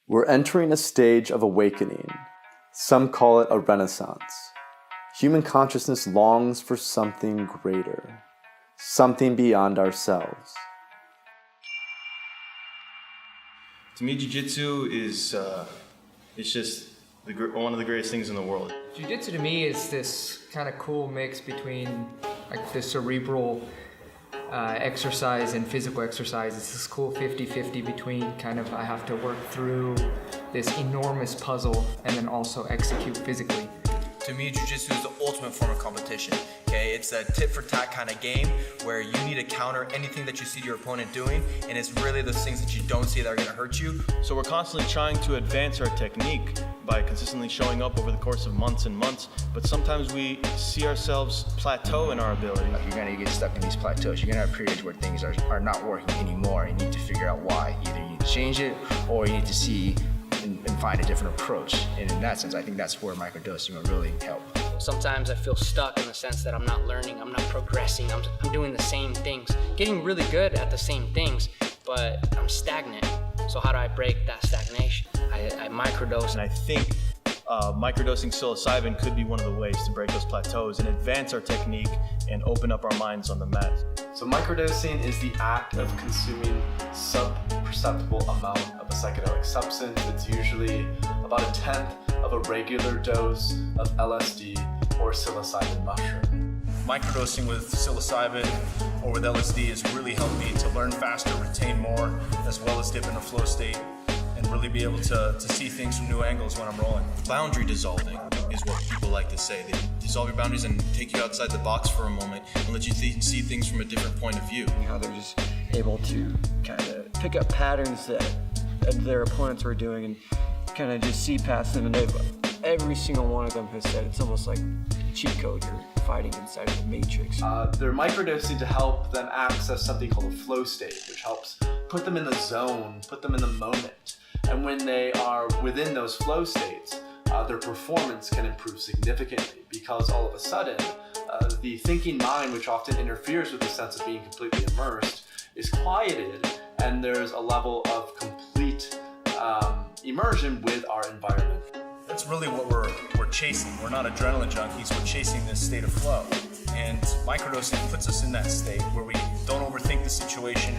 We're entering a stage of awakening. Some call it a renaissance. Human consciousness longs for something greater, something beyond ourselves. To me, Jiu Jitsu is it's just one of the greatest things in the world. Jiu Jitsu to me is this kind of cool mix between like the cerebral exercise and physical exercise. It's this cool 50-50 between kind of I have to work through this enormous puzzle and then also execute physically. To me, Jiu Jitsu is the ultimate form of competition. Okay, it's a tit for tat kind of game where you need to counter anything that you see your opponent doing, and it's really those things that you don't see that are going to hurt you. So we're constantly trying to advance our technique by consistently showing up over the course of months and months, but sometimes we see ourselves plateau in our ability. You're going to get stuck in these plateaus. You're going to have periods where things are not working anymore, and you need to figure out why. Either you need to change it, or you need to see and find a different approach. And in that sense, I think that's where microdosing will really help. Sometimes I feel stuck in the sense that I'm not learning, I'm not progressing, I'm doing the same things, getting really good at the same things, but I'm stagnant. So how do I break that stagnation? I microdose. And I think microdosing psilocybin could be one of the ways to break those plateaus and advance our technique and open up our minds on the mat. So microdosing is the act of consuming sub-perceptible amount of a psychedelic substance. It's usually about 1/10 of a regular dose of LSD or psilocybin mushroom. Microdosing with psilocybin or with LSD has really helped me to learn faster, retain more, as well as dip in a flow state and really be able to see things from new angles when I'm rolling. Boundary dissolving is what people like to say. They dissolve your boundaries and take you outside the box for a moment and let you see things from a different point of view. How they're just able to kind of pick up patterns that their opponents were doing and kind of just see past them. And every single one of them has said it's almost like cheat code. You're fighting inside of the matrix. They're microdosing to help them access something called a flow state, which helps put them in the zone, put them in the moment. And when they are within those flow states, their performance can improve significantly because all of a sudden, the thinking mind, which often interferes with the sense of being completely immersed, is quieted, and there's a level of complete immersion with our environment. That's really what we're chasing. We're not adrenaline junkies, we're chasing this state of flow. And microdosing puts us in that state where we don't overthink the situation,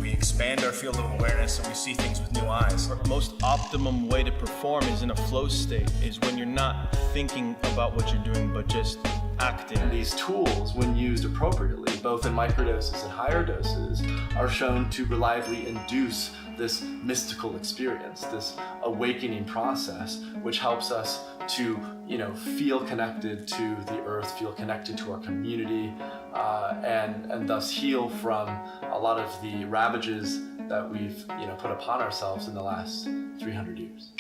we expand our field of awareness, and we see things with new eyes. The most optimum way to perform is in a flow state, is when you're not thinking about what you're doing, but just acting. And these tools, when used appropriately, both in microdoses and higher doses, are shown to reliably induce this mystical experience, this awakening process, which helps us to, feel connected to the earth, feel connected to our community, and thus heal from a lot of the ravages that we've, put upon ourselves in the last 300 years.